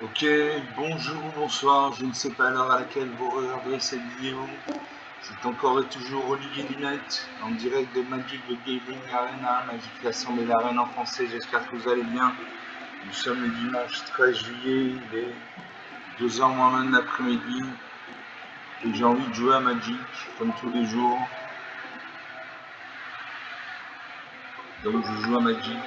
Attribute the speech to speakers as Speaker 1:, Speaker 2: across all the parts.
Speaker 1: Ok, bonjour ou bonsoir, je ne sais pas l'heure à laquelle vous regarderez cette vidéo. C'est encore et toujours Olivier Lunette, en direct de Magic the Gaming Arena, Magic l'Assemblée Arène en français, j'espère que vous allez bien. Nous sommes le dimanche 13 juillet, il est 2h moins 20 de l'après-midi, et j'ai envie de jouer à Magic, comme tous les jours. Donc je joue à Magic.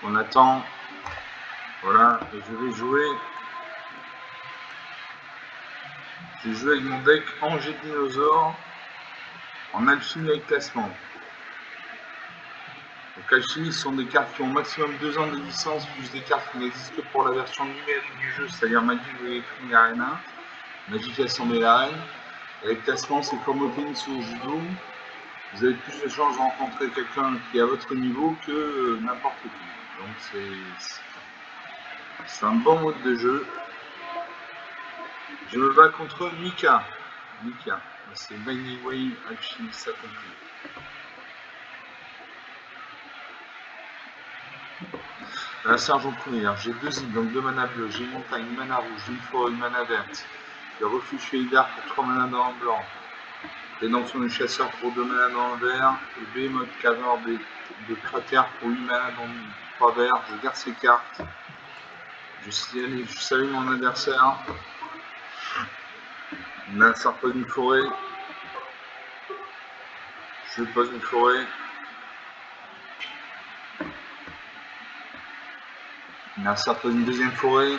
Speaker 1: On attend, voilà, et je vais jouer. Je joue avec mon deck Angers Dinosaure en alchimie avec classement. Donc alchimie, ce sont des cartes qui ont au maximum 2 ans de licence, plus des cartes qui n'existent que pour la version numérique du jeu, c'est-à-dire Magic the Gathering Arena, Magic l'Assemblée Arène. Avec classement, c'est comme au tennis ou au judo. Vous avez plus de chances de rencontrer quelqu'un qui est à votre niveau que n'importe qui. Donc c'est un bon mode de jeu. Je me bats contre Mika. C'est Mighty Wave Alchimiste accompli. La Sergent Couvert, j'ai 2 îles, donc 2 mana bleus, j'ai une montagne, une mana rouge, une forêt, une mana verte. Le refuge Féidar pour 3 mana dans le blanc. Rédemption du chasseur pour 2 mana dans le vert. Le Behemoth Caveur de cratère pour 8 mana dans le 3 verts. Je garde ces cartes. Je salue mon adversaire. Il pose une forêt. Je pose une forêt. Il pose une deuxième forêt.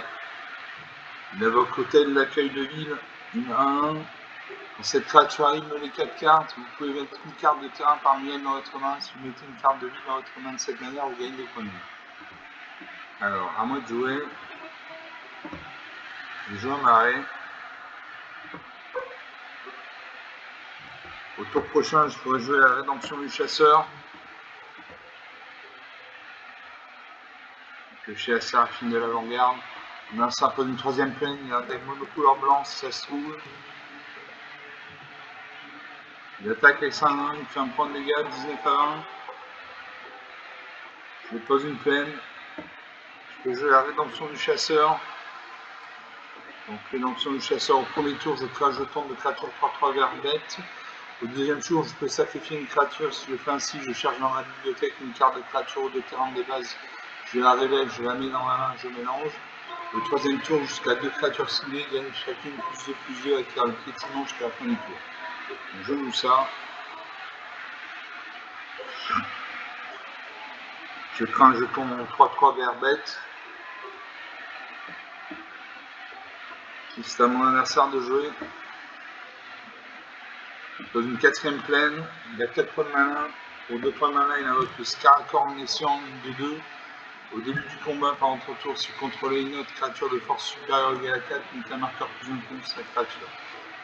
Speaker 1: Il invoque hôtel, l'accueil de ville. Une 1. Quand cette créature arrive, les 4 cartes. Vous pouvez mettre une carte de terrain parmi elles dans votre main. Si vous mettez une carte de ville dans votre main de cette manière, vous gagnez des points de vie. Alors, à moi de jouer. Je joue un marais. Au tour prochain, je pourrais jouer la rédemption du chasseur. Piocher la séraphine de l'avant-garde. On a un s'impose une 3ème plaine, il y a un deck monocouleur blanc si ça se trouve. Il attaque avec 5-1, il fait un point de dégâts, 19 à 1. Je pose une plaine. Je peux jouer la rédemption du chasseur. Donc rédemption du chasseur au premier tour, je crée un jeton de créature 3-3 vert bête. Au deuxième tour, je peux sacrifier une créature. Si je fais ainsi, je cherche dans ma bibliothèque une carte de créature ou de terrain de base. Je la révèle, je la mets dans ma main, je mélange. Le 3ème tour, jusqu'à 2 créatures ciblées gagnent chacune +2/+2 avec leur piétinement jusqu'à la fin du tour. Donc je joue ça. Je crée un jeton 3-3 vert bête. C'est à mon adversaire de jouer. Il pose une 4ème plaine. Il a 4 points de mana. Pour 2 points de mana, il invoque le Scaracorn Omniscient, une de 2. Au début du combat, par entre tour, si vous contrôlez une autre créature de force supérieure égale à 4, mettez un marqueur plus un sur cette créature.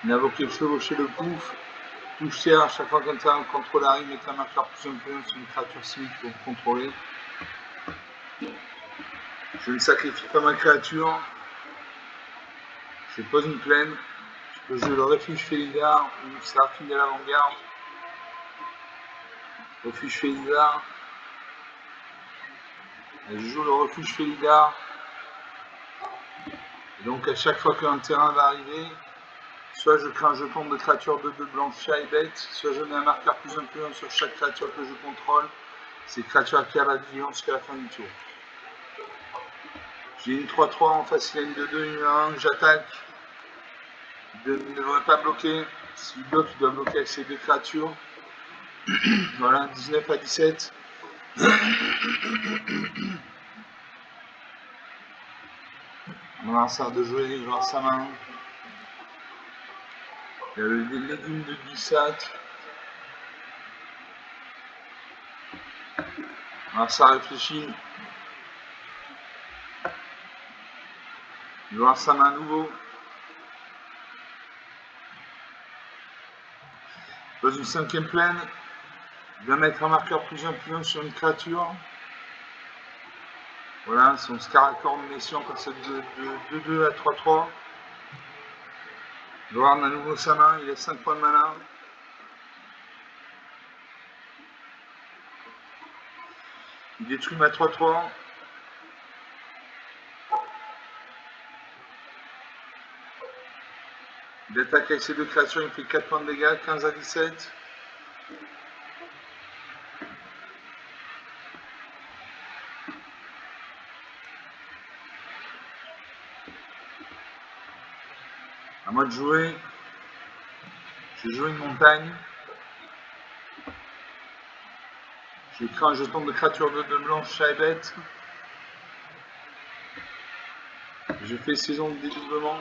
Speaker 1: Il invoque le chevaucher le pouf. Touche terre à chaque fois qu'un terrain contrôle arrive, mettez un marqueur plus un sur une créature cible que vous contrôlez. Je ne sacrifie pas ma créature. Je pose une plaine. Je peux jouer le refuge Féidar ou Séraphine de l'avant-garde. Refuge Féidar. Je joue le refuge Féidar. Donc à chaque fois qu'un terrain va arriver, soit je crée un jeton de créature de 2 blanches chat et bête, soit je mets un marqueur plus un sur chaque créature que je contrôle. C'est créature qui a la vigilance jusqu'à la fin du tour. J'ai une 3-3 en face, il y a une 2-2, une 1, j'attaque. Il ne devrait pas bloquer. S'il bloque, il doit bloquer avec ses 2 créatures. Voilà, 19 à 17. On va ça de jouer, il va avoir sa main. Il y a le légume de glissade. Alors ça réfléchit. Il va avoir sa main à nouveau. Pose une 5ème plaine. Il va mettre un marqueur plus un sur une créature. Voilà, son Scaracor Messian passe de 2-2 à 3-3. Loarn à nouveau sa main, il a 5 points de mana. Il détruit ma 3-3. Il attaque avec ses deux créatures, il fait 4 points de dégâts, 15 à 17. À moi de jouer. Je joue une montagne. Je crée un jeton de créature de 2 blanches à bête. Je fais saison de dédoublement.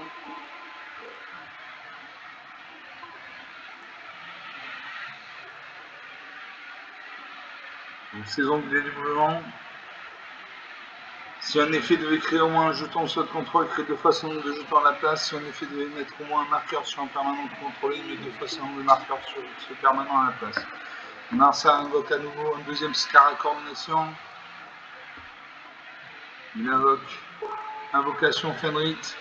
Speaker 1: Donc, saison de dédoublement. Si un effet devait créer au moins un jeton soit de contrôle, crée 2 fois son nombre de jetons à la place. Si un effet devait mettre au moins un marqueur sur un permanent contrôlé, il met 2 fois son nombre de marqueurs sur ce permanent à la place. Narsa invoque à nouveau un deuxième Scaracor Nation. Il invoque Invocation Fenrit.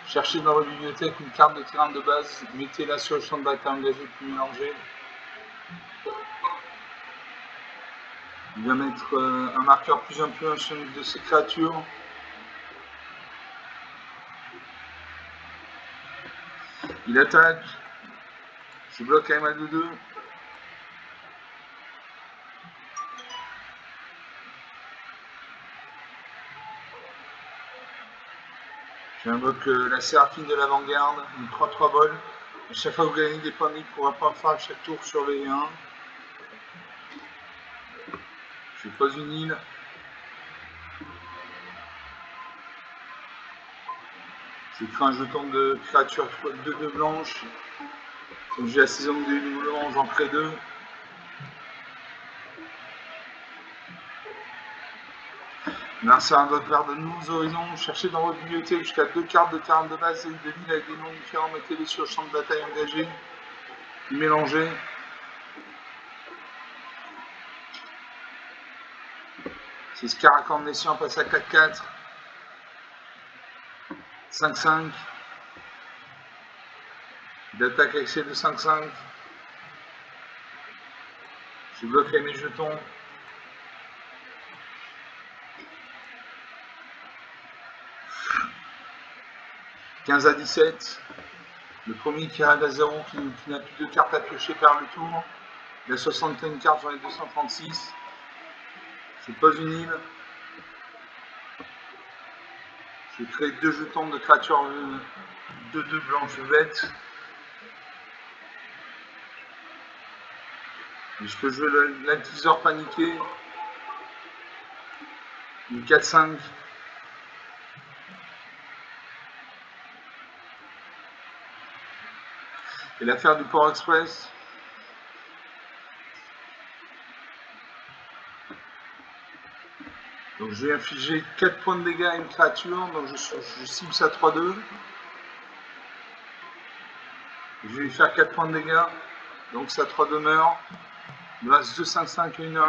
Speaker 1: Cherchez dans votre bibliothèque une carte de terrain de base, mettez-la sur le champ de bataille engagé puis mélangez. Il va mettre un marqueur plus un plus sur une de ses créatures. Il attaque. Je bloque à MA2-2. J'invoque la Séraphine de l'Avant-Garde, une 3-3 vol. À chaque fois que vous gagnez des points de vie, il pourra pas faire à chaque tour sur les 1. Je pose une île. Je crée un jeton de créature 2-2 blanches. Comme j'ai la saison de dédoublement, j'en crée 2. Narsa invoque vers de nouveaux horizons. Cherchez dans votre bibliothèque jusqu'à 2 cartes de terrain de base et de ville avec des noms différents. Mettez-les sur le champ de bataille engagé. Mélangez. C'est Scaracor Messian passe à 4-4. 5-5. Il attaque avec ses 2-5-5. Je bloque avec mes jetons. « 15 à 17. Le premier qui arrive à 0, qui n'a plus de cartes à piocher perd le tour. Il a 61 cartes, j'en ai 236. Je pose une île. Je crée 2 jetons de créatures 2-2 blanches bêtes. Et je peux jouer l'Altisor paniqué. Une 4-5. Et l'affaire du Port Express. Donc je vais infliger 4 points de dégâts à une créature. Donc je cible ça 3-2. Je vais lui faire 4 points de dégâts. Donc ça 3 meurt. Il me reste 2-5-5 et 1-1.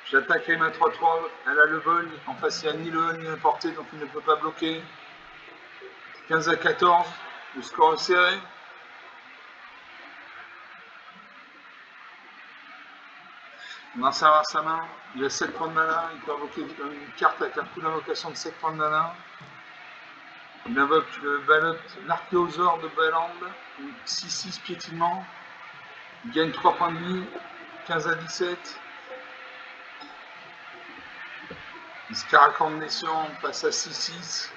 Speaker 1: J'attaque avec ma 3-3. Elle a le vol. En face, il n'y a ni le vol ni la portée, donc il ne peut pas bloquer. 15 à 14. Le score est serré. On va savoir sa main. Il a 7 points de mana. Il peut invoquer une carte avec un coup d'invocation de 7 points de mana. Il invoque l'archéosaure de Baland. 6-6 piétinement. Il gagne 3 points de vie. 15 à 17. Le Scaracor Nation passe à 6-6.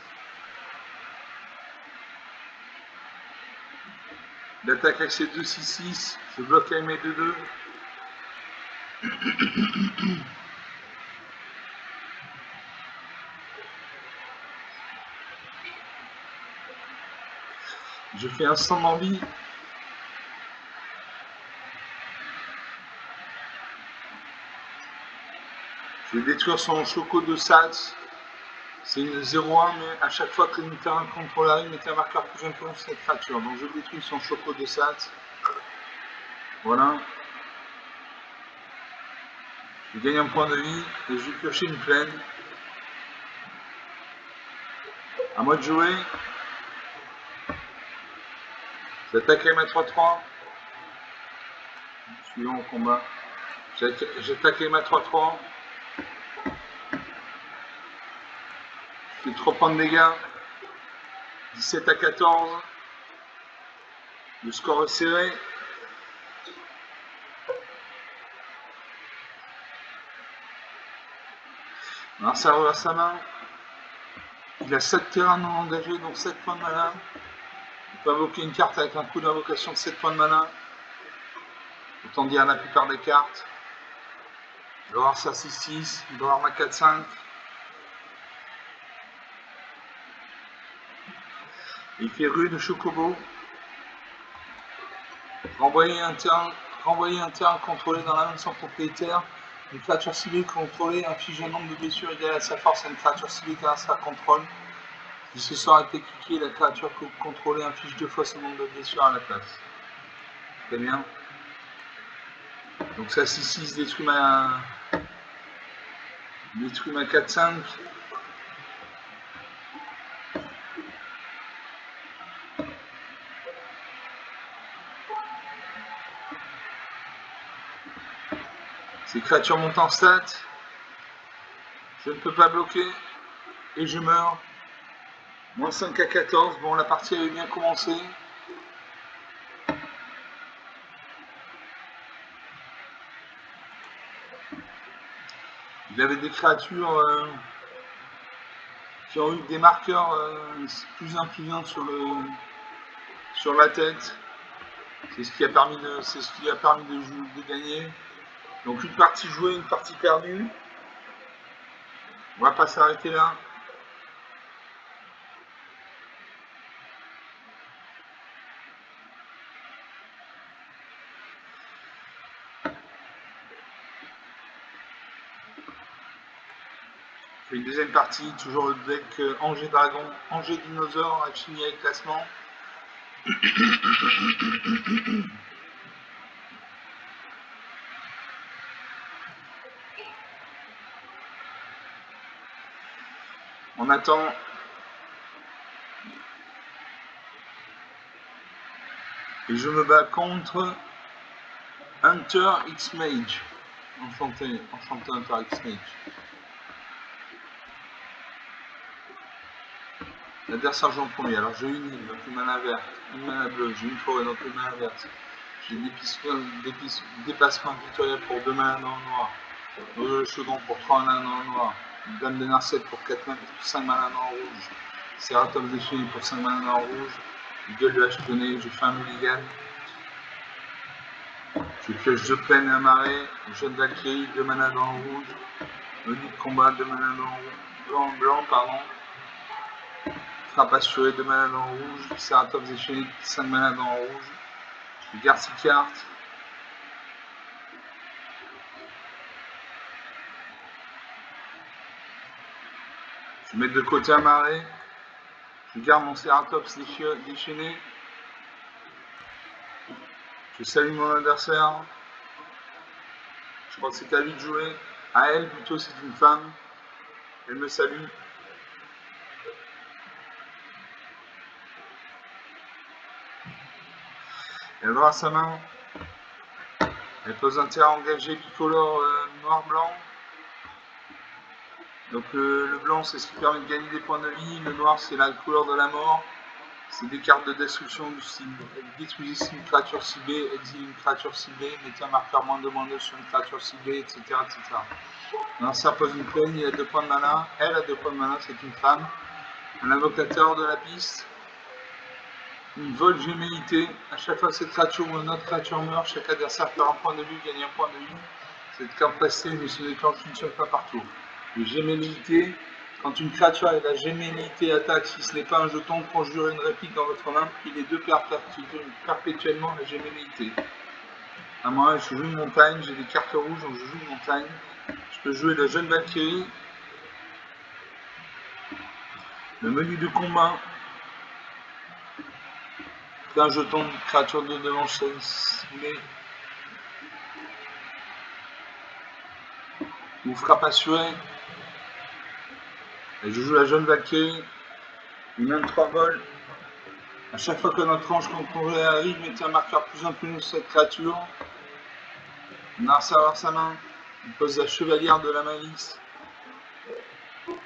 Speaker 1: Il attaque avec ses 2-6-6. Je bloque avec mes 2-2. Je fais instant d'envie. Je vais détruire son Choco de Sats. C'est une 0-1, mais à chaque fois que le terrain contrôle arrive, mettez un marqueur plus important sur cette créature. Donc je détruis son Choco de Sats. Voilà. Je gagne un point de vie et je vais piocher une plaine. À moi de jouer. J'attaque les maîtres 3-3. Suivant au combat. J'attaque les maîtres 3-3. Je fais 3 points de dégâts. 17 à 14. Le score est serré. Alors ça revient à sa main. Il a 7 terrains non engagés, donc 7 points de mana. Il peut invoquer une carte avec un coup d'invocation de 7 points de mana. Autant dire la plupart des cartes. Il doit avoir sa 6-6, il doit avoir ma 4-5. Il fait rue de Chocobo. Renvoyer un terrain contrôlé dans la main de son propriétaire. Une créature ciblée contrôlée inflige un nombre de blessures égal à sa force à une créature ciblée grâce à contrôle. Si ce sort a été cliqué, la créature contrôlée inflige 2 fois ce nombre de blessures à la place. Très bien. Donc ça 6-6 détruit ma 4-5. Ces créatures montent en stats. Je ne peux pas bloquer. Et je meurs. Moins 5 à 14. Bon, la partie avait bien commencé. Il avait des créatures qui ont eu des marqueurs plus influents sur la tête. C'est ce qui a permis de gagner. Donc une partie jouée, une partie perdue. On va pas s'arrêter là. On fait une deuxième partie, toujours le deck Angers Dragon, Angers Dinosaure, a fini avec classement. On attend. Et je me bats contre Hunter X Mage. Enchanté Hunter X Mage. L'adversaire joue en premier. Alors j'ai une île, donc une mana verte, une mana bleue, j'ai une forêt, donc une mana verte. J'ai déplacement victoriel pour 2 mana dans le noir. Le second pour 3 mana dans le noir. Une dame de Narset pour 5 mana dans le rouge. Ceratops défini pour 5 mana dans le rouge. Une gueule de Hachetonné, je fais un mulligan. Je pioche 2 plaines et un marais. Jeune Valkyrie, 2 mana dans le rouge. Menu de combat, 2 mana dans le blanc, pardon. Frappe assurée, 2 mana dans le rouge. Ceratops déchaîné, 5 mana dans le rouge. Je garde 6 cartes. Je mets de côté un marais. Je garde mon Ceratops déchaîné. Je salue mon adversaire. Je crois que c'est à lui de jouer. À elle, plutôt, c'est une femme. Elle me salue. Elle va à sa main. Elle pose un terrain engagé bicolore noir-blanc. Donc le blanc, c'est ce qui permet de gagner des points de vie. Le noir, c'est la couleur de la mort. C'est des cartes de destruction du style. Détruisez une créature ciblée, exilez une créature ciblée, mettez un marqueur -2/-2 sur une créature ciblée, etc. etc. Alors ça pose une plaine, il a 2 points de mana. Elle a 2 points de mana, c'est une femme. Un invocateur de la piste. Une vol gémellité. À chaque fois que cette créature ou une autre créature meurt, chaque adversaire perd un point de vie, gagne un point de vie. Cette carte passée ne se déclenche une seule fois par tour. Les gémellités, quand une créature avec la gémellité attaque, si ce n'est pas un jeton, conjurez une réplique dans votre main, puis les deux perdent perpétuellement la gémellité. À moi, je joue une montagne, j'ai des cartes rouges, donc je joue une montagne. Je peux jouer la jeune Valkyrie. Le menu de combat. Un jeton de créature de devant ciblée. Ou frappe assurée. Et je joue la jeune Valkyrie. Il mène 3 vols. À chaque fois que notre ange contrôlé arrive, mettez un marqueur plus un plus sur cette créature. Narsa sa main. Il pose la chevalière de la malice.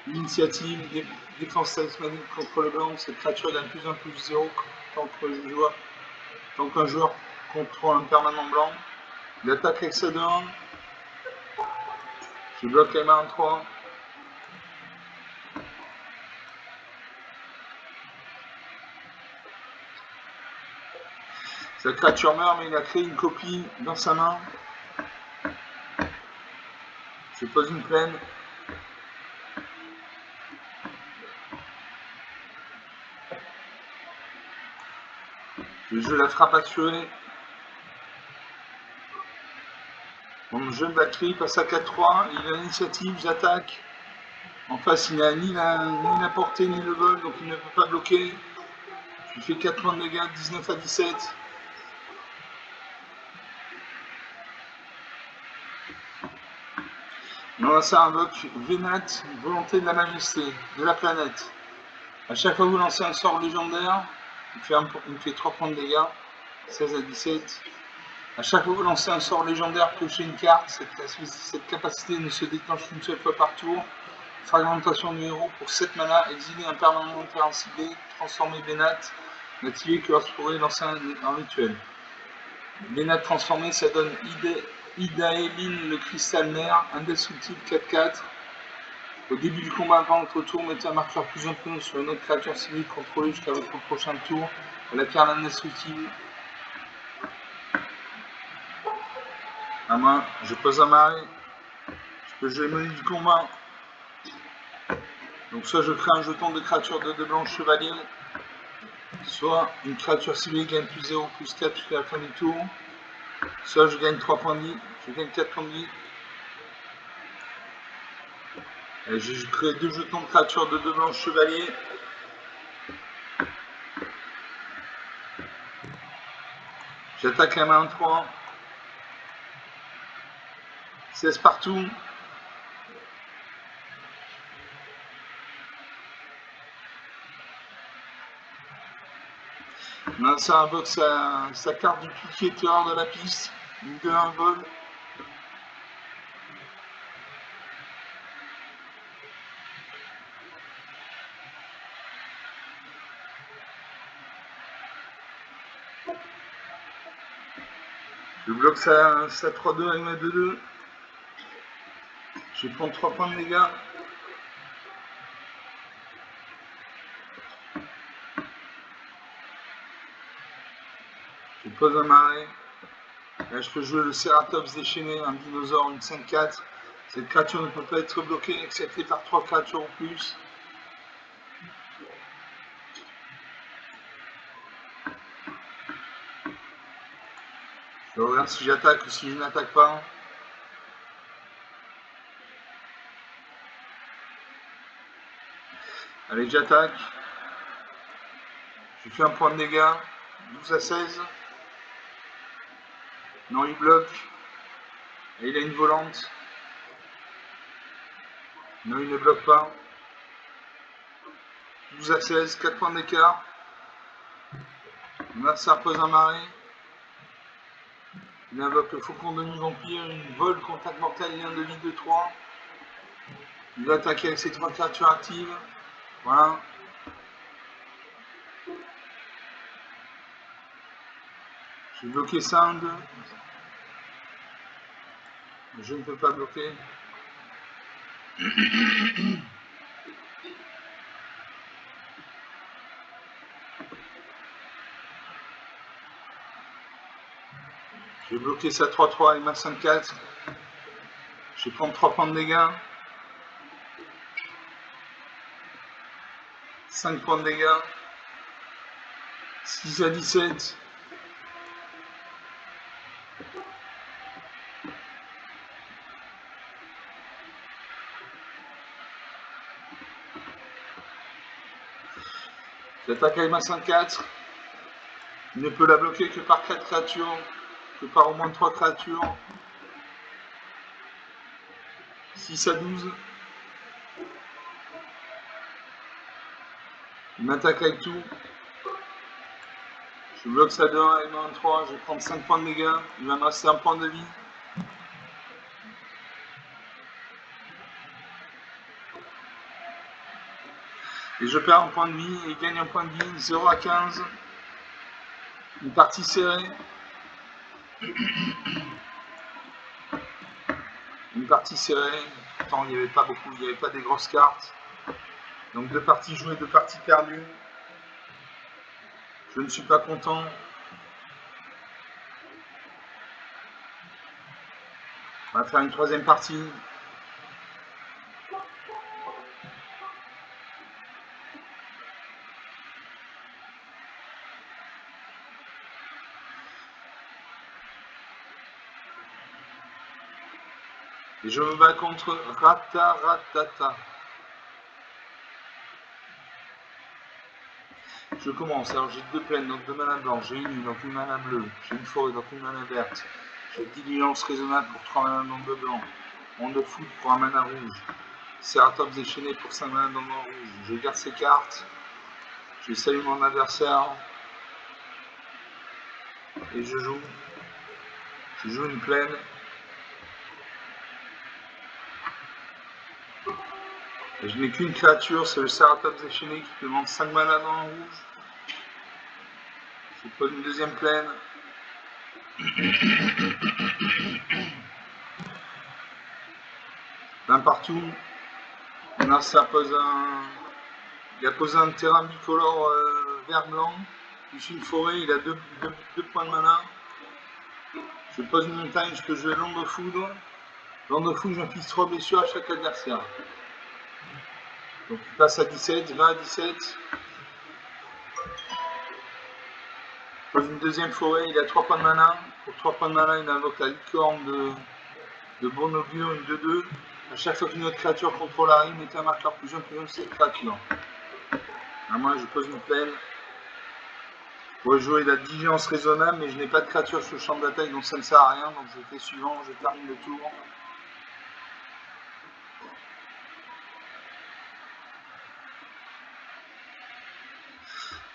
Speaker 1: L'initiative, défense talismanique contre le blanc. Cette créature gagne plus 1 plus 0 tant qu'un joueur contrôle un permanent blanc. Il attaque avec sa 2-1. Je bloque la main en 3. Cette créature meurt, mais il a créé une copie dans sa main. Je pose une plaine. Je joue la frappe actuelle. Mon jeune batterie passe à 4-3. Il a l'initiative, j'attaque. En face, il n'a ni la portée ni le vol, donc il ne peut pas bloquer. Je lui fais 4 points de dégâts, 19 à 17. Non, ça invoque Vénat, volonté de la majesté, de la planète. À chaque fois que vous lancez un sort légendaire, il me fait 3 points de dégâts, 16 à 17. À chaque fois que vous lancez un sort légendaire, piochez une carte. Cette capacité ne se déclenche qu'une seule fois par tour. Fragmentation du héros pour 7 mana, exiler un permanent terrain ciblé, transformer Vénat, n'activer que lorsque vous pourrez lancer un rituel. Vénat transformé, ça donne Idaeline le cristal nerf, indestructible 4-4. Au début du combat, avant votre tour, mettez un marqueur plus un peu sur une autre créature ciblée contrôlée jusqu'à votre prochain tour. La carte indestructible. À main, je pose un marée. Je peux jouer menu du combat. Donc soit je crée un jeton de créature de 2 blanches chevalier, soit une créature ciblée gagne plus 0, plus 4 jusqu'à la fin du tour, soit je gagne 3 points de vie, je gagne 4 points de vie. Et je crée 2 jetons de créature de 2 blanches chevalier. J'attaque la main en 3. 16 partout. Là, ça invoque sa carte du piqué qui est hors de la piste. Une 2-1 vol. Je bloque sa 3-2 avec ma 2-2. Je vais prendre 3 points de dégâts. Je pose un marais. Là, je peux jouer le Ceratops déchaîné, un dinosaure, une 5-4. Cette créature ne peut pas être bloquée, excepté par 3 créatures en plus. Je regarde si j'attaque ou si je n'attaque pas. Allez, j'attaque. Je fais un point de dégâts. 12 à 16. Non, il bloque. Et il a une volante. Non, il ne bloque pas. 12 à 16, 4 points d'écart. Là, ça repose un marais. Il invoque le faucon demi-vampire, une vol, contact mortel, lien de vie de 3. Il va attaquer avec ses 3 créatures actives. Voilà. J'ai bloqué Sound. Je ne peux pas bloquer. Je vais bloquer sa 3-3 et ma 5-4. Je vais prendre 3 points de dégâts. 5 points de dégâts. 6 à 17. J'attaque avec ma 5-4. Il ne peut la bloquer que par 4 créatures. Que par au moins 3 créatures. 6 à 12. Il m'attaque avec tout. Je bloque ça de 1 et 1 3. Je vais prendre 5 points de dégâts. Il va me rester un point de vie. Et je perds un point de vie et gagne un point de vie. 0 à 15. Une partie serrée. Une partie serrée. Pourtant, il n'y avait pas beaucoup. Il n'y avait pas des grosses cartes. Donc 2 parties jouées, 2 parties perdues. Je ne suis pas content. On va faire une 3e partie. Et je me bats contre Rataratata. Je commence. Alors j'ai 2 plaines, donc 2 mana blancs. J'ai une, donc une mana bleue. J'ai une forêt, donc une mana verte. J'ai diligence raisonnable pour 3 mana dans 2 blancs. Onde de foudre pour 1 mana rouge. Ceratops déchaîné pour 5 mana dans le rouge. Je garde ces cartes. Je salue mon adversaire. Et je joue. Je joue une plaine. Et je n'ai qu'une créature, c'est le Ceratops déchaîné qui demande 5 mana dans le rouge. Je pose une 2e plaine. D'un partout. Là, ça pose un. Il a posé un terrain bicolore vert-blanc. Plus une forêt, il a 2 points de mana. Je pose une montagne, je peux jouer l'onde de foudre. L'onde de foudre, j'inflige 3 blessures à chaque adversaire. Donc il passe à 17, 20 à 17. Je pose une 2e forêt, il a 3 points de mana. Pour 3 points de mana, il invoque la licorne de Bournoglio, une 2-2. À chaque fois qu'une autre créature contrôle arrive, mettez un marqueur plus de cette créature. Alors moi, je pose une plaine. Pour jouer la diligence raisonnable, mais je n'ai pas de créature sur le champ d'attaque, donc ça ne sert à rien. Donc je fais suivant, je termine le tour.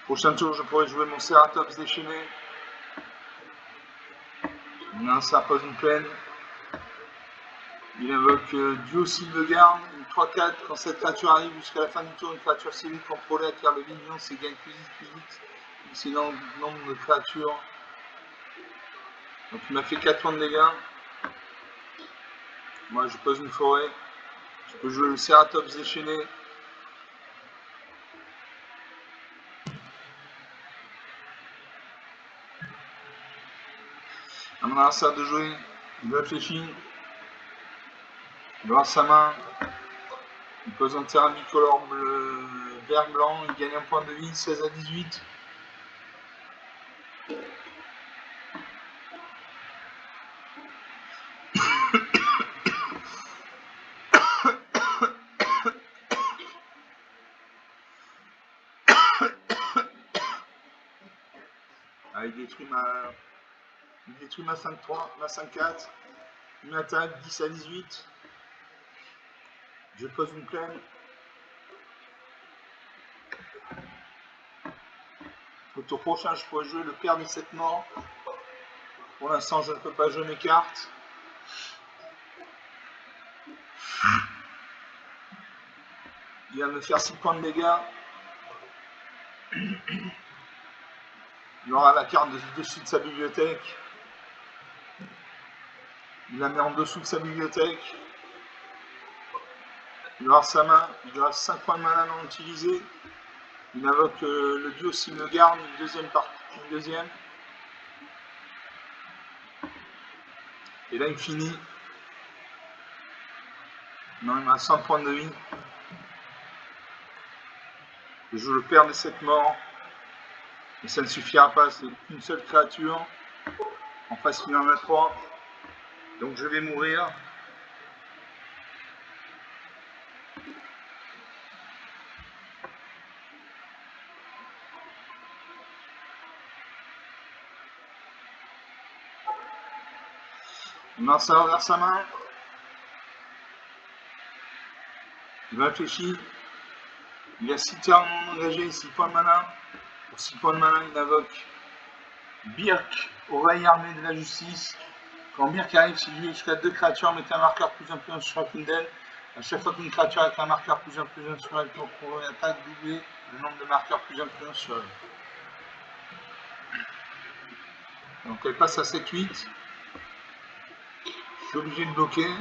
Speaker 1: Prochain tour, je pourrais jouer mon Ceratops déchaîné. Là, ça pose une plaine. Il invoque Duocile de garde, une 3-4. Quand cette créature arrive jusqu'à la fin du tour, une créature civile contrôlée acquiert le vigilance et gagne plus vite. C'est le nombre de créatures. Donc il m'a fait 4 points de dégâts. Moi, je pose une forêt. Je peux jouer le Ceratops déchaîné. À mon adversaire de jouer, il réfléchit. Il va voir sa main. Il pose un terrain bicolore vert-blanc. Il gagne un point de vie, 16 à 18. Ah, il détruit ma 5-3, ma 5-4. Il m'attaque 10 à 18. Je pose une plaine. Au tour prochain, je pourrais jouer le père des 7 morts. Pour l'instant, je ne peux pas jouer mes cartes. Il vient de me faire 6 points de dégâts. Il aura la carte dessus de sa bibliothèque. Il la met en dessous de sa bibliothèque. Il aura sa main. Il aura 5 points de mana non utilisés. Il invoque le Duocile de garde, une deuxième partie. Une deuxième. Et là, il finit. Non, il a 100 points de vie. Je joue le père des 7 morts. Et ça ne suffira pas, c'est une seule créature. En face, il en a 3. Donc je vais mourir. Il lance ça vers sa main. Il réfléchit. Il a 6 terrains non engagés, 6 points de mana. Pour 6 points de mana, il invoque Birk, oreille armée de la justice. Quand Birk arrive, s'il joue jusqu'à 2 créatures, mettez un marqueur +1/+1 sur chacune d'elles. À chaque fois qu'une créature avec un marqueur +1/+1 sur elle pour attaque, doublez le nombre de marqueurs +1/+1 sur elle. Donc elle passe à 7-8. Je suis obligé de bloquer.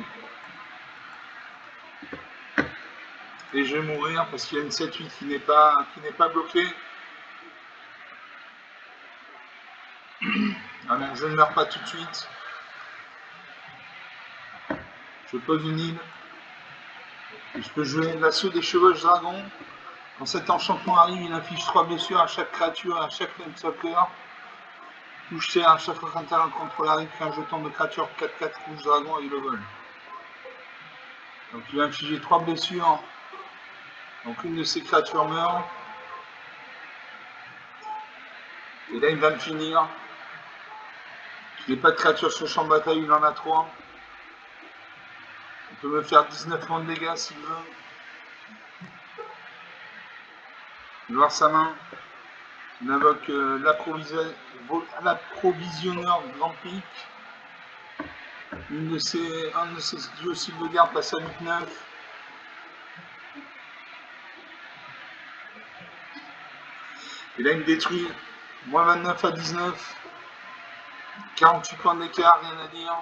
Speaker 1: Et je vais mourir parce qu'il y a une 7-8 qui n'est pas bloquée. Ah donc je ne meurs pas tout de suite. Je pose une île. Et je peux jouer l'assaut des chevauches dragons. Quand cet enchantement arrive, il inflige 3 blessures à chaque créature et à chaque planeswalker. Touche terre à chaque fois qu'un terrain contrôle arrive, fait un jeton de créature 4/4 rouge dragon et il le vole. Donc il va infliger 3 blessures. Donc une de ces créatures meurt. Et là il va me finir. Il n'a pas de créature sur le champ de bataille, il en a 3. Il peut me faire 19 points de dégâts s'il veut. Il va voir sa main. Il invoque l'approvisionneur grand pic. Un de ses dieux sauvegarde passe à 8-9. Et là il me détruit. Moins 29 à 19. 48 points d'écart, rien à dire.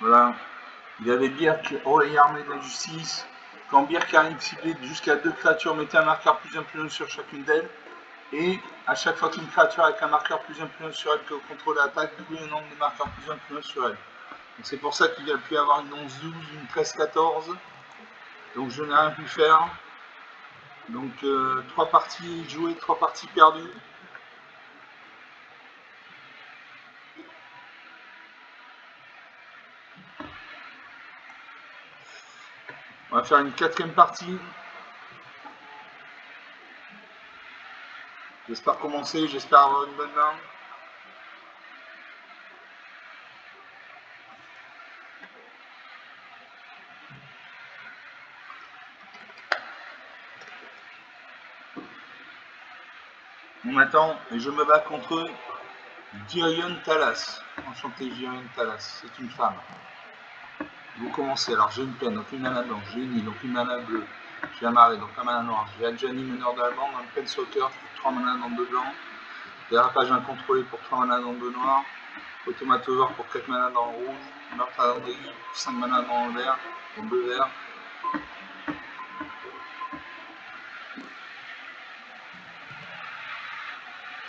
Speaker 1: Voilà. Il y avait Birk, oreille armée de la justice. Quand Birk arrive ciblé jusqu'à 2 créatures, mettez un marqueur +1/+1 sur chacune d'elles. Et à chaque fois qu'une créature avec un marqueur +1/+1 sur elle que vous contrôlez attaque, doublez le nombre de marqueurs +1/+1 sur elle. C'est pour ça qu'il a pu avoir une 11-12, une 13-14. Donc je n'ai rien pu faire. Donc 3 parties jouées, 3 parties perdues. On va faire une 4e partie. J'espère commencer, j'espère avoir une bonne main. On m'attend et je me bats contre Dirion Talas. Enchanté Dirion Talas, c'est une femme. Vous commencez, alors j'ai une peine, donc une mana blanche, j'ai une île, donc une mana bleue, j'ai la marée, donc un mana noir, j'ai Adjani, meneur de la bande, un planeswalker, 3 mana dans 2 blancs, dérapage incontrôlé pour 3 mana dans 2 noirs, automatovore pour 4 mana dans le rouge, meurtre à l'endroit pour 5 mana dans le vert, dans 2 verts.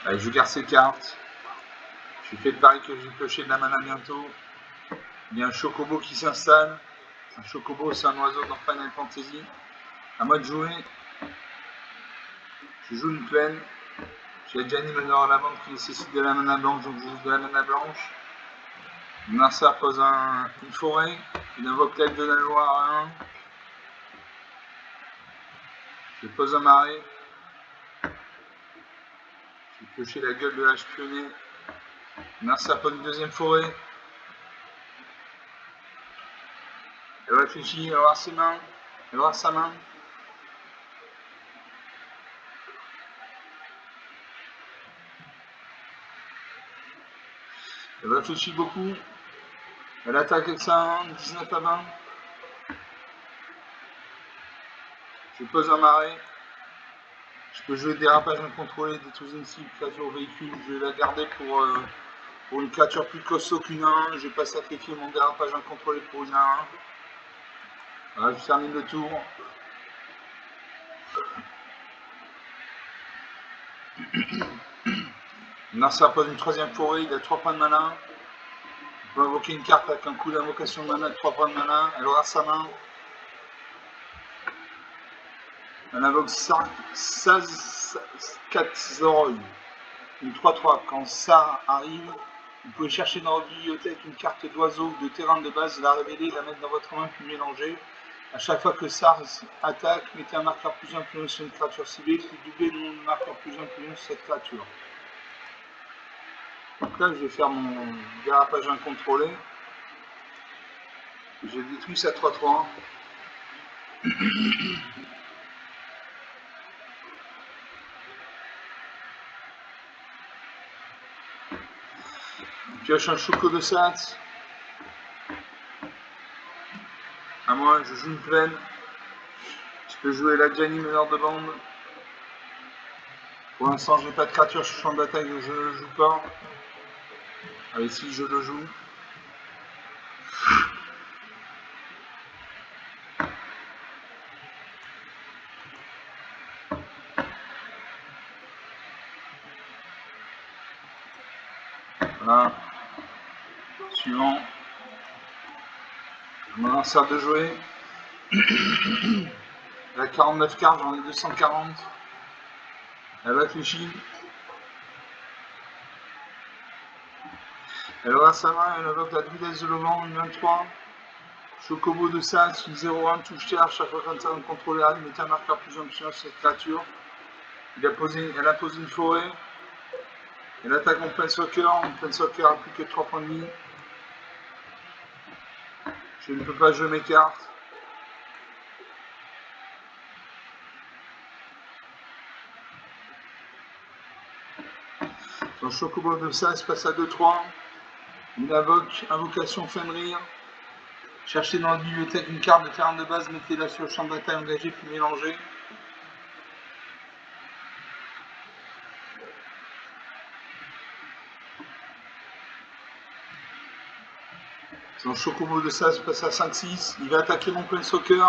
Speaker 1: Allez, je garde ces cartes. Je fais le pari que je vais piocher de la mana bientôt. Il y a un chocobo qui s'installe. Un chocobo, c'est un oiseau dans Final Fantasy. À moi de jouer. Je joue une plaine. J'ai déjà une meneur à la bande qui nécessite de la mana blanche, donc je joue de la mana blanche. Narsa pose une forêt. Il invoque l'aide de la loi à 1. Je pose un marais. Je vais piocher la gueule de l'âge pionnier. Narsa pose une 2e forêt. Elle réfléchit, elle va voir ses mains. Elle va voir sa main. Elle réfléchit beaucoup. Elle attaque avec ça 19 à 20. Je pose un marais. Je peux jouer dérapage incontrôlé, détruire une cible, créature au véhicule. Je vais la garder pour une créature plus costaud qu'une 1. Je vais pas sacrifier mon dérapage incontrôlé pour une 1. Voilà, je termine le tour. Narsa pose une 3e forêt, il a 3 points de mana. Il peut invoquer une carte avec un coup d'invocation de mana de 3 points de mana. Elle aura sa main. Elle invoque 4 Zoroy. Une 3-3. Quand ça arrive, vous pouvez chercher dans votre bibliothèque une carte d'oiseau ou de terrain de base, la révéler, la mettre dans votre main puis mélanger. À chaque fois que SARS attaque, mettez un marqueur +1/+1 sur une créature ciblée, puis doublez le nombre de marqueurs +1/+1 sur cette créature. Donc là, je vais faire mon dérapage incontrôlé. Je détruis sa 3-3. Pioche un Choco de Sats. À moi, je joue une plaine. Je peux jouer la Gianni meneur de bande. Pour l'instant, je n'ai pas de créature sur champ d'attaque, donc je ne le joue pas. Allez, si je le joue. Voilà. Suivant. On m'en sert de jouer. Elle a 49 cartes, j'en ai 240. Elle réfléchit. Elle aura sa main, elle invoque la Druidesse de Levant, une 23. Chocobo de Sas, une 0-1, touche terre. Chaque fois qu'un terrain contrôlé arrive, mettez un marqueur +1/+1 sur cette créature. Elle a posé une forêt. Elle attaque mon Planeswalker. Mon Planeswalker a plus que 3 points de vie. Je ne peux pas jouer mes cartes. Son Chocobo de Sas passe à 2-3. Il invoque Invocation Fenrir. Cherchez dans la bibliothèque une carte de terrain de base, mettez-la sur le champ de bataille engagé puis mélangez. Son Chocobo de Sas passe à 5-6. Il va attaquer mon Planeswalker.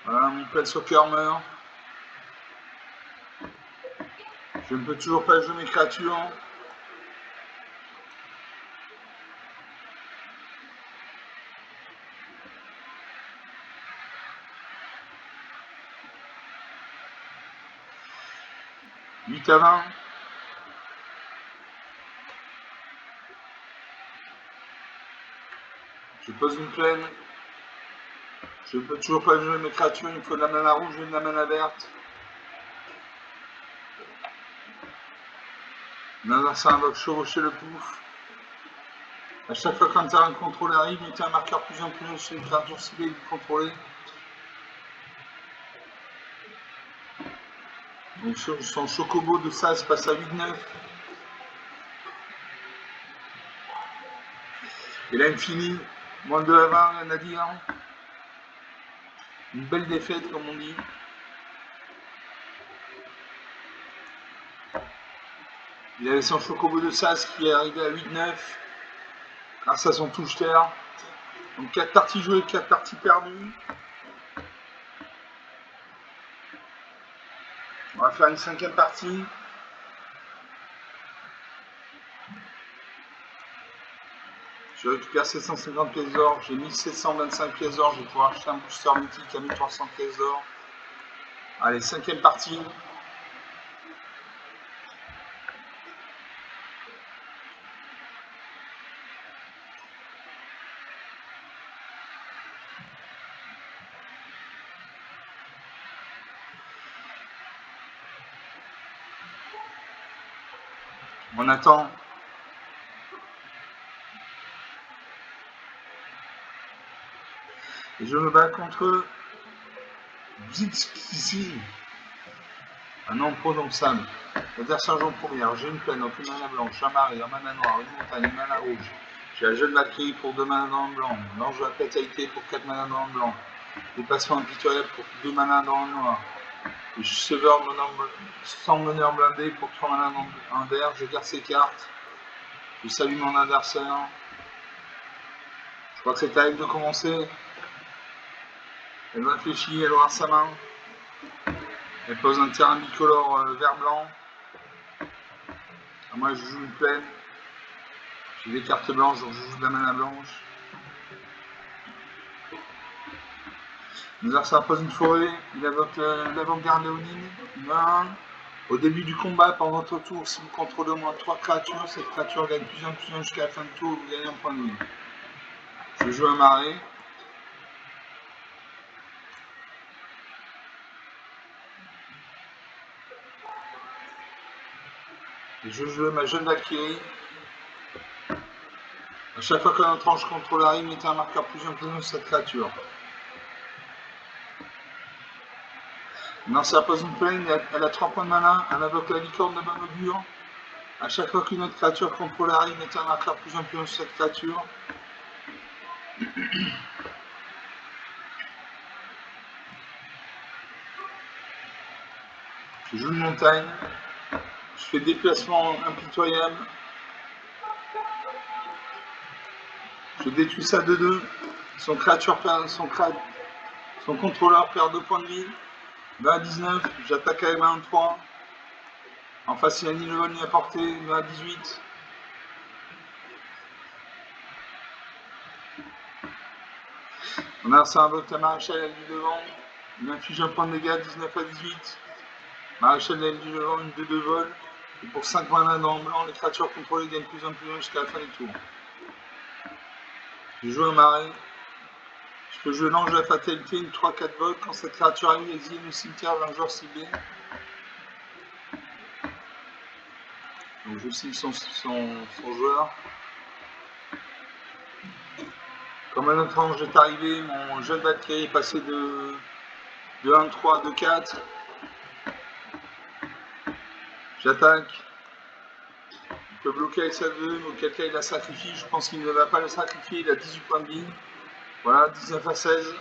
Speaker 1: Voilà, mon Planeswalker meurt. Je ne peux toujours pas jouer mes créatures. « 8 à 20. Je pose une plaine. Je ne peux toujours pas jouer mes créatures. Il me faut de la mana rouge et de la mana verte. L'adversaire invoque chevaucher le pouf. À chaque fois qu'un terrain de contrôle arrive, mettez un marqueur +1/+1 sur une créature ciblée que vous contrôlez. Donc son Chocobo de Sas passe à 8-9. Et là, Infini, moins 2 à 20, rien à dire. Une belle défaite, comme on dit. Il avait son Chocobo de Sas qui est arrivé à 8-9. Grâce à son touche-terre. Donc 4 parties jouées, 4 parties perdues. On va faire une 5e partie. Je récupère 750 pièces d'or. J'ai 1725 pièces d'or. Je vais pouvoir acheter un booster mythique à 1300 pièces d'or. Allez, 5e partie. On attend. Et je me bats contre Zixi. Un nom prononçable. L'adversaire joue en première. J'ai une plaine, donc une mana blanche, un marais, un mana noir, une montagne, une mana rouge. J'ai la jeune Valkyrie pour 2 mana dans le blanc. L'ange de la fatalité pour 4 mana dans le blanc. Dépassement impitoyable pour 2 mana dans le noir. Et je Sauveur sans meneur blindé pour 3 mana dans un vert. Je garde ses cartes. Je salue mon adversaire. Je crois que c'est à elle de commencer. Elle réfléchit, elle aura sa main. Elle pose un terrain bicolore vert-blanc. Moi je joue une plaine. J'ai des cartes blanches, donc je joue de la mana blanche. L'adversaire pose une forêt. Il invoque l'avant-garde léonine. Au début du combat, pendant votre tour, si vous contrôlez au moins 3 créatures, cette créature gagne +1/+1 jusqu'à la fin du tour, vous gagnez un point de vie. Je joue un marais. Et je joue ma jeune Valkyrie. À chaque fois que notre ange contrôle arrive, mettez un marqueur plus un plus sur cette créature. Non, ça pose une plaine, elle a 3 points de mana, elle invoque la licorne de bon augure. À chaque fois qu'une autre créature contrôle arrive, mettez un marqueur plus un plus sur cette créature. Je joue une montagne. Je fais déplacement impitoyable. Je détruis ça de 2. Son contrôleur perd 2 points de vie. 20 à 19, j'attaque avec 23. En face, il y a ni le vol ni la portée. 20 à 18. On a ça invoque la maréchale elle du devant. Il inflige un point de dégâts, 19 à 18. Maréchal elle du devant, une 2-2 vol. Et pour 5 mana dans le blanc, les créatures contrôlées gagnent plus en plus jusqu'à la fin du tour. Je joue un marais. Je peux jouer l'ange de la fatalité, une 3-4 vol. Quand cette créature arrive, exile le cimetière d'un joueur ciblé. Donc je cible son joueur. Comme un autre ange est arrivé, mon jeune Valkyrie est passé de 1-3 à 2-4. J'attaque. Il peut bloquer avec sa 2, auquel cas il la sacrifie. Je pense qu'il ne va pas la sacrifier, il a 18 points de vie. Voilà, 19 à 16.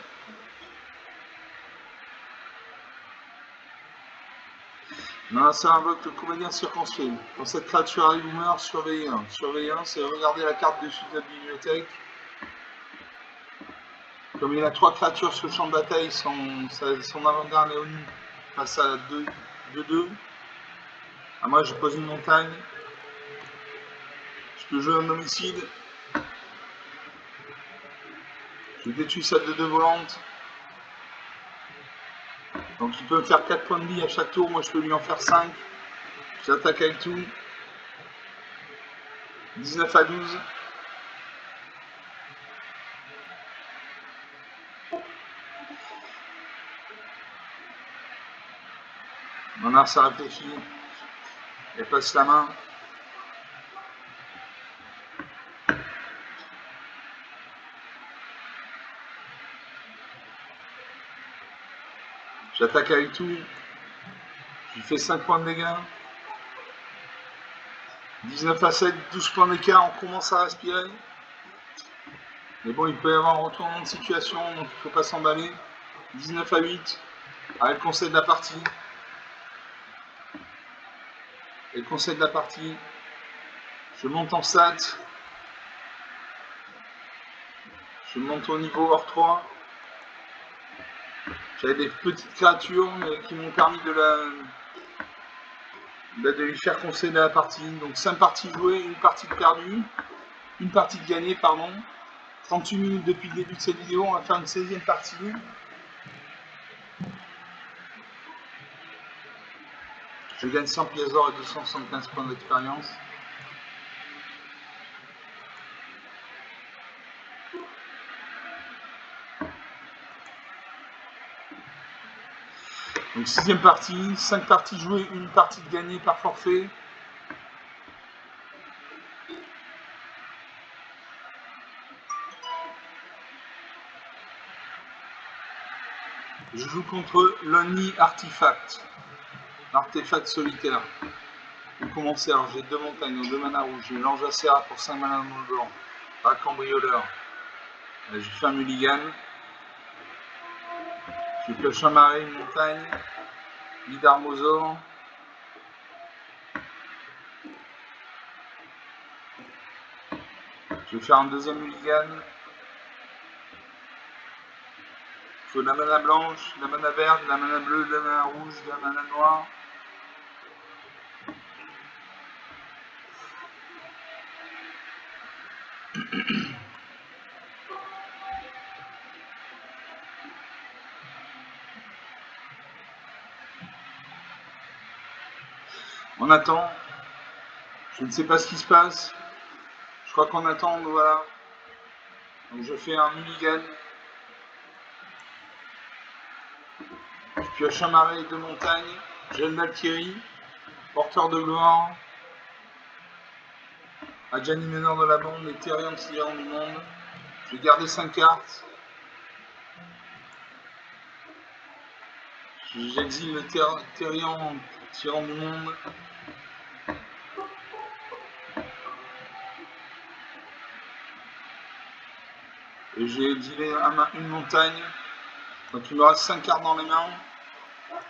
Speaker 1: Non, ça invoque le comédien circonspect. Quand cette créature arrive ou meurt, surveillez un. Surveillez un, c'est regarder la carte dessus de la bibliothèque. Comme il y a 3 créatures sur le champ de bataille, son avant-garde est au nu face à 2-2. Ah, moi, je pose une montagne. Je peux jouer un homicide. Je détruis celle de 2 volantes. Donc il peut me faire 4 points de vie à chaque tour. Moi, je peux lui en faire 5. J'attaque avec tout. 19 à 12. Mon art, ça réfléchit. Elle passe la main. J'attaque avec tout. Je lui fais 5 points de dégâts. 19 à 7, 12 points d'écart, on commence à respirer. Mais bon, il peut y avoir un retournement de situation, donc il ne faut pas s'emballer. 19 à 8. Ah, elle concède la partie. Elle concède la partie. Je monte en stat. Je monte au niveau hors 3. J'avais des petites créatures mais qui m'ont permis de lui faire concéder la partie. Donc 5 parties jouées, une partie perdue. Une partie de gagnée, pardon. 38 minutes depuis le début de cette vidéo. On va faire une 16e partie. Je gagne 100 pièces d'or et 275 points d'expérience. Donc 6e partie, 5 parties jouées, une partie de gagnée par forfait. Je joue contre Lonely Artifact, l'artefact solitaire. Pour commencer, j'ai 2 montagnes, 2 mana rouges, j'ai l'ange Acera pour 5 mana dans le blanc, un cambrioleur. Je fais un mulligan. Je pioche un marais, une montagne, l'Idarmosaure. Je vais faire un 2e mulligan. Il faut de la mana blanche, de la mana verte, de la mana bleue, de la mana rouge, de la mana noire. On attend. Je ne sais pas ce qui se passe. Je crois qu'on attend, voilà. Donc je fais un mulligan. Je pioche un marais de montagne. Jeune Valkyrie. Porteur de gloire. Adjani meneur de la bande. Les Thérians tirant du monde. Je vais garder 5 cartes. J'exile le Thérian tirant du monde. Et j'ai exilé une montagne. Donc il me reste 5 cartes dans les mains.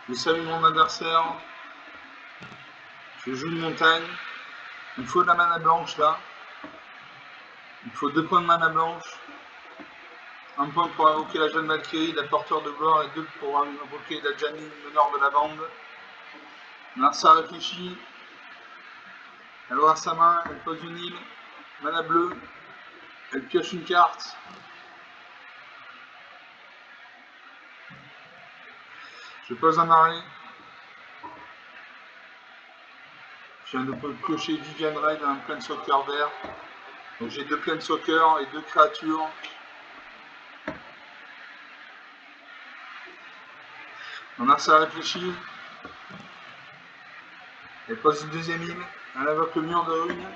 Speaker 1: Je salue mon adversaire. Je joue une montagne. Il me faut de la mana blanche là. Il me faut 2 points de mana blanche. 1 point pour invoquer la jeune Valkyrie, la porteur de gloire, et 2 pour invoquer la Janine, meneur de la bande. Narsa réfléchit. Elle ouvre sa main, elle pose une île. Mana bleue. Elle pioche une carte. Je pose un marais. Je viens de piocher Vivian Raid, un Planeswalker vert. Donc j'ai 2 Planeswalkers et 2 créatures. Narsa réfléchit. Elle pose une deuxième île. Elle invoque le mur de runes.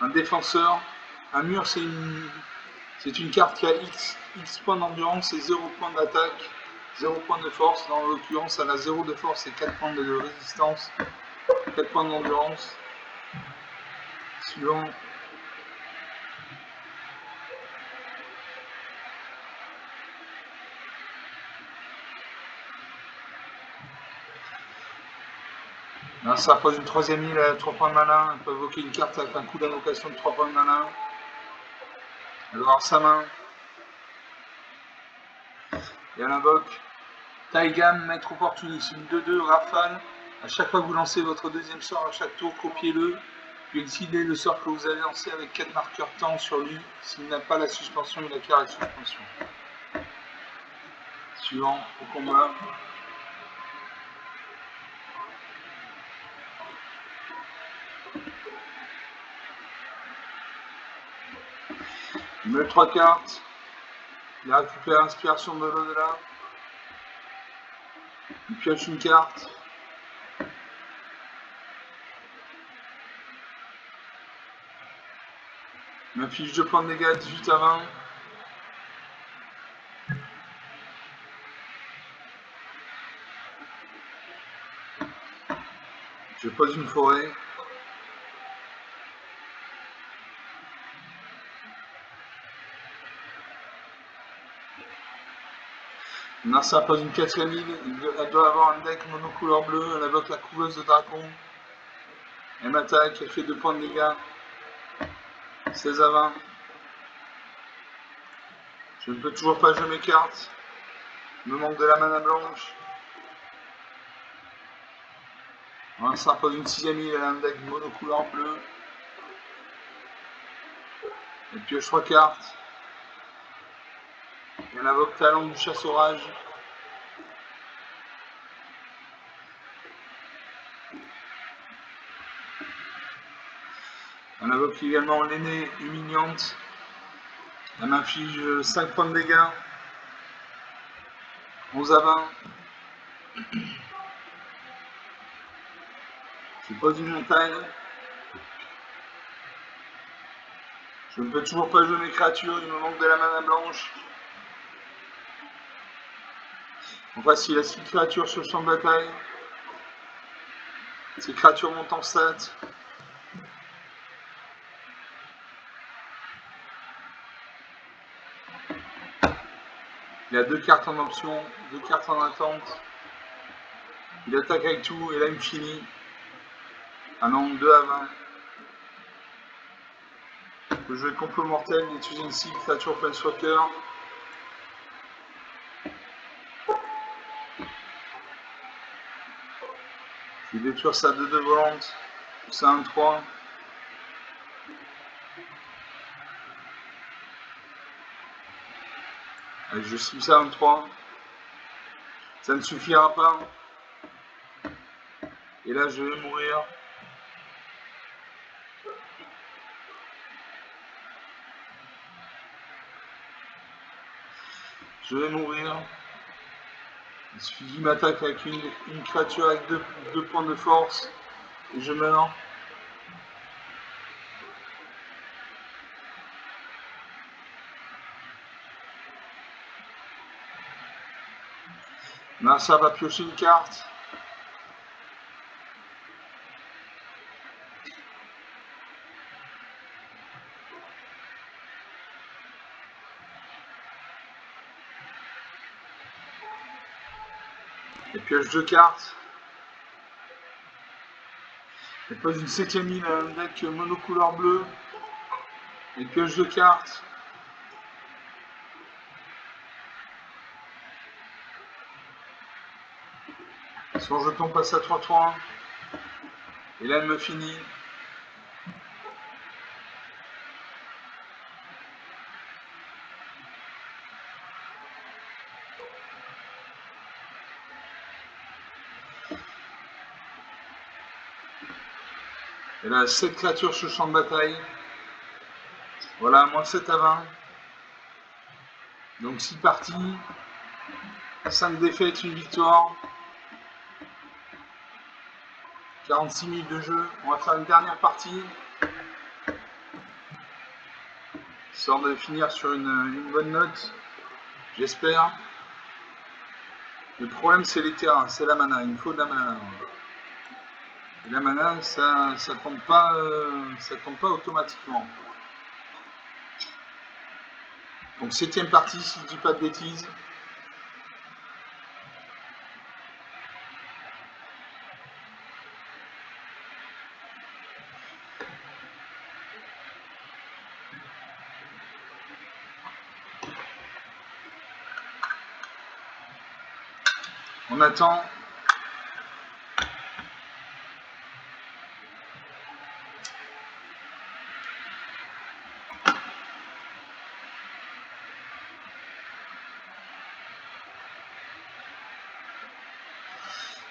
Speaker 1: Un défenseur. Un mur, c'est une carte qui a X points d'endurance et 0 points d'attaque, 0 points de force. Dans l'occurrence, elle a 0 de force et 4 points de résistance, 4 points d'endurance. Suivant. Là, ça pose une troisième île à 3 points de mana. Elle peut évoquer une carte avec un coup d'invocation de 3 points de mana. Elle va avoir sa main. Et elle invoque Taigam, maître opportuniste, une 2-2, rafale. À chaque fois que vous lancez votre deuxième sort, à chaque tour, copiez-le. Puis exilez le sort que vous avez lancé avec 4 marqueurs temps sur lui. S'il n'a pas la suspension, il acquiert la suspension. Suivant, au combat. Il met 3 cartes. Il récupère l'inspiration de l'au-delà. Il pioche une carte. Il m'affiche 2 points de dégâts, 18 à 20. Je pose une forêt. Narsa pose une 4ème île. Elle doit avoir un deck monocouleur bleu. Elle invoque la couveuse de dragon. Elle m'attaque, elle fait 2 points de dégâts. 16 à 20. Je ne peux toujours pas jouer mes cartes. Il me manque de la mana blanche. Narsa pose une 6ème île. Elle a un deck monocouleur bleu. Elle pioche 3 cartes. Et elle invoque Talon du chasse-orage. Elle invoque également l'aînée humiliante. Elle m'inflige 5 points de dégâts. 11 à 20. Je pose une montagne. Je ne peux toujours pas jouer mes créatures, il me manque de la mana blanche. Voici il a 6 créatures sur le champ de bataille. Ces créatures montent en stats. Il a 2 cartes en option, 2 cartes en attente. Il attaque avec tout et là il me finit. Ah non, 2 à 20. Le jeu est complot mortel, d'étudier une cible, créature Planeswalker. Je vais détruire sa 2-2 volante. C'est un 3. Allez, je cible ça un 3. Ça ne suffira pas. Et là, je vais mourir. Je vais mourir. Il suffit qu'il m'attaque avec une créature avec deux points de force. Et je meurs. Là, ça va piocher une carte. Elle pioche 2 cartes. Elle pose une 7ème île à un deck monocouleur bleu. Elle pioche 2 cartes. Son jeton passe à 3-3. Et là, elle me finit. Elle a 7 créatures sur le champ de bataille. Voilà, moins 7 à 20. Donc 6 parties. 5 défaites, une victoire. 46 minutes de jeu. On va faire une dernière partie. Histoire de finir sur une bonne note. J'espère. Le problème, c'est les terrains, c'est la mana. Il me faut de la mana. Et la mana, ça tombe pas automatiquement. Donc 7ème partie, si je dis pas de bêtises. On attend.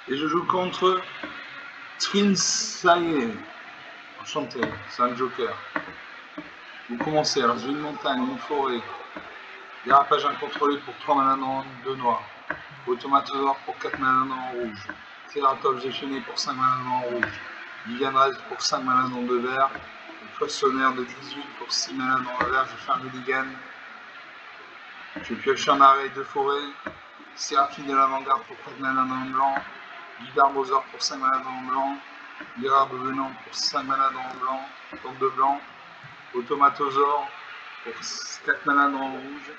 Speaker 1: Et je joue contre Trinsae. Enchanté, c'est un joker. Vous commencez, alors j'ai une montagne, une forêt. Dérapage incontrôlé pour 3 mana dans 2 noirs. Automatosaure pour 4 mana dans rouge. Triceratops déchaîné pour 5 mana dans rouge. Giganrest pour 5 mana dans 2 verts. Poissonnaire de 18 pour 6 mana dans le vert. Je fais un mulligan. Je pioche un arrêt de forêt. Séraphine de l'avant-garde pour 4 mana dans le blanc. Guidarmosaure pour 5 mana dans le blanc. Guirarde venant pour 5 mana dans le blanc. Dans 2 blancs. Automatosaure pour 4 mana dans le rouge.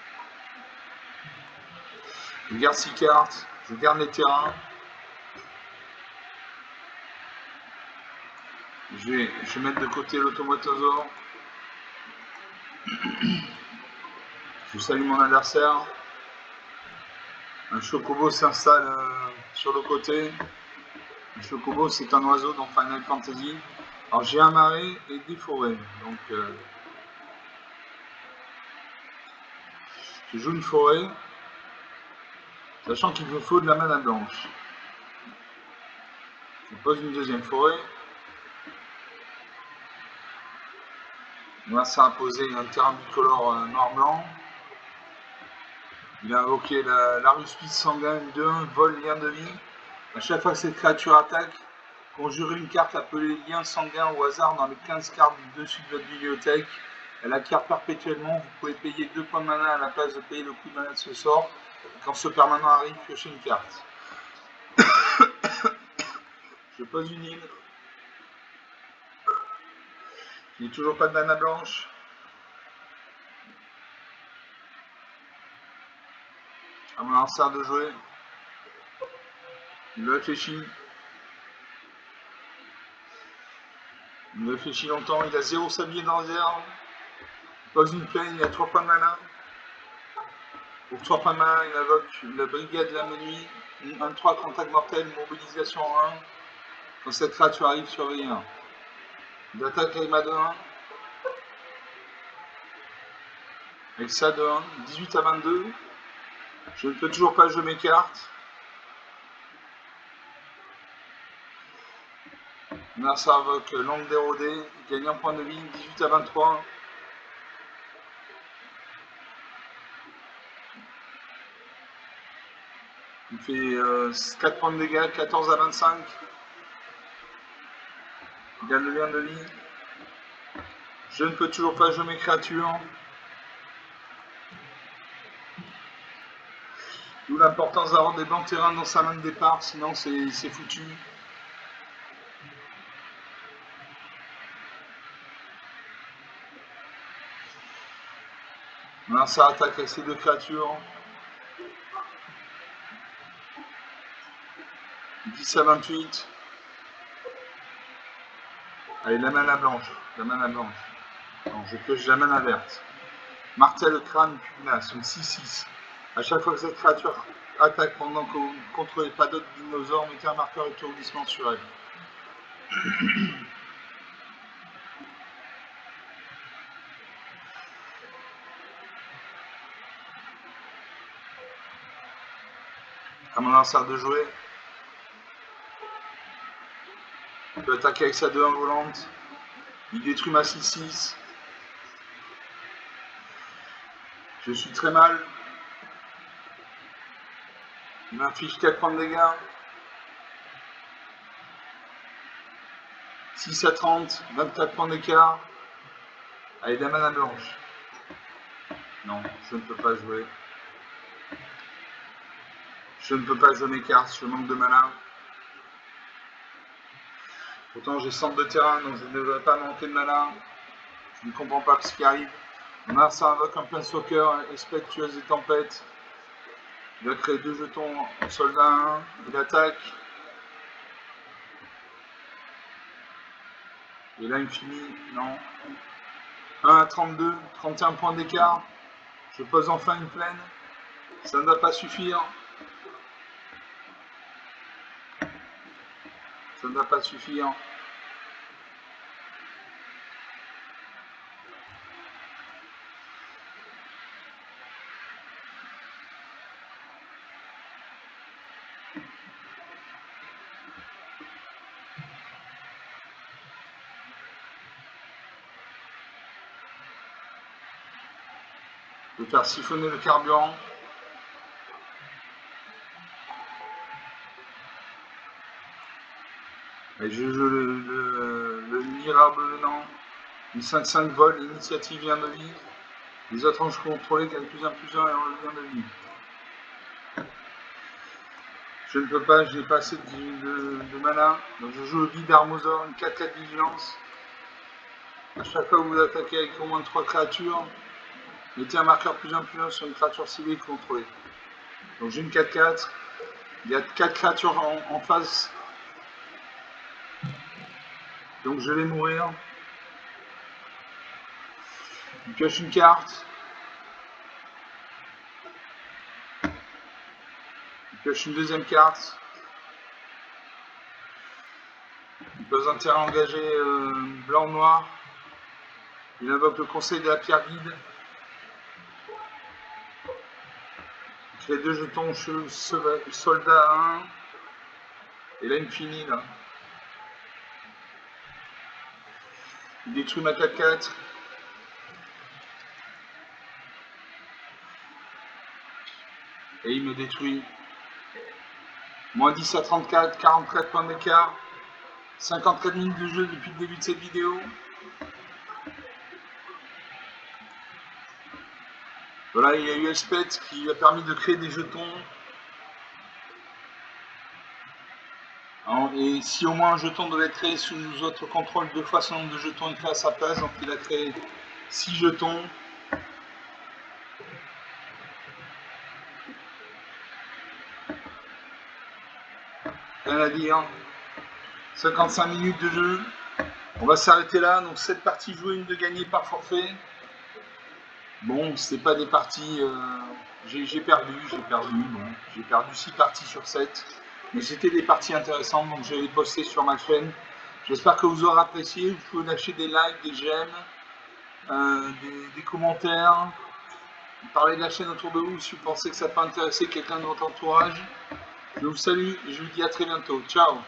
Speaker 1: Je garde 6 cartes, je garde les terrains. Je vais mettre de côté l'automatosaure. Je salue mon adversaire. Un chocobo s'installe sur le côté. Le chocobo, c'est un oiseau dans Final Fantasy. Alors j'ai un marais et des forêts. Donc je joue une forêt, sachant qu'il me faut de la mana blanche. Je pose une deuxième forêt. Moi, ça a posé un terrain bicolore noir-blanc. Il a invoqué la ruspice sanguin 2-1, vol, lien de vie. À chaque fois que cette créature attaque, conjurez une carte appelée lien sanguin au hasard dans les 15 cartes du dessus de votre bibliothèque. Elle acquiert perpétuellement, vous pouvez payer 2 points de mana à la place de payer le coût de mana de ce sort. Et quand ce permanent arrive, piochez une carte. Je pose une île. Il n'y a toujours pas de mana blanche. À mon adversaire de jouer. Il réfléchit. Il réfléchit longtemps. Il a 0 sablier dans les airs. Il pose une plaine. Il a 3 points de mana. Pour 3 points de mana, il invoque la brigade de la nuit. 1-3 contact mortel. Mobilisation en 1. Quand cette créature arrive, surveillez 1. D'attaque avec ma 2-1. Avec ça 2-1. 18 à 22. Je ne peux toujours pas jouer mes cartes. Mercer invoque l'ombre d'érodé. Il gagne un point de vie. 18 à 23. Il fait 4 points de dégâts, 14 à 25. Il gagne le lien de vie. Je ne peux toujours pas jouer mes créatures. D'où l'importance d'avoir des blancs terrains dans sa main de départ, sinon c'est foutu. Maintenant ça attaque avec ces 2 créatures. 10 à 28. Allez, la mana blanche. La mana blanche. Non, je pioche la mana verte. Martel, crâne, pugnace. Une 6-6. À chaque fois que cette créature attaque pendant que vous ne contrôlez pas d'autres dinosaures, mettez un marqueur étourdissement sur elle. À mon lanceur de jouer. Il peut attaquer avec sa 2-1 volante. Il détruit ma 6-6. Je suis très mal. Il m'inflige 4 points de dégâts. 6 à 30, 24 points d'écart. Allez, la mana blanche. Non, je ne peux pas jouer. Je ne peux pas jouer mes cartes, je manque de mana. Pourtant j'ai centre de terrain, donc je ne devrais pas manquer de mana. Je ne comprends pas ce qui arrive. On a ça invoque un Planeswalker, Espèce tueuse des tempêtes. Il va créer 2 jetons en soldat 1. Il attaque. Et là il me finit. Non. 1 à 32, 31 points d'écart. Je pose enfin une plaine. Ça ne va pas suffire. Ça ne va pas suffire. Je vais faire siphonner le carburant. Et je joue le mirable venant. Une 5-5 vol, l'initiative vient de vie. Les autres anges contrôlés gagnent plus 1 et on vient de vie. Je ne peux pas, je n'ai pas assez de mana. Donc je joue le vide d'Armosaur, une 4-4 vigilance. À chaque fois que vous attaquez avec au moins 3 créatures, mettez un marqueur plus 1 sur une créature ciblée contrôlée. Donc j'ai une 4-4. Il y a 4 créatures en face. Donc je vais mourir. Je pioche une carte. Je pioche une deuxième carte. Il pose un terrain engagé blanc-noir. Il invoque le conseil de la pierre vide. Je fais 2 jetons soldat 1. Et là il me finit là. Il détruit ma 4-4. Et il me détruit. Moins 10 à 34, 44 points d'écart. 54 minutes de jeu depuis le début de cette vidéo. Voilà, il y a eu Elspeth qui a permis de créer des jetons. Et si au moins un jeton devait être créé sous notre contrôle, 2 fois son nombre de jetons est créé à sa place. Donc il a créé 6 jetons. Rien à dire. 55 minutes de jeu. On va s'arrêter là. Donc 7 parties jouées, une de gagnée par forfait. Bon, c'était pas des parties. J'ai perdu. Bon, j'ai perdu 6 parties sur 7. Mais c'était des parties intéressantes, donc je vais les poster sur ma chaîne. J'espère que vous aurez apprécié. Vous pouvez lâcher des likes, des j'aime, des commentaires. Parlez de la chaîne autour de vous si vous pensez que ça peut intéresser quelqu'un de votre entourage. Je vous salue et je vous dis à très bientôt. Ciao!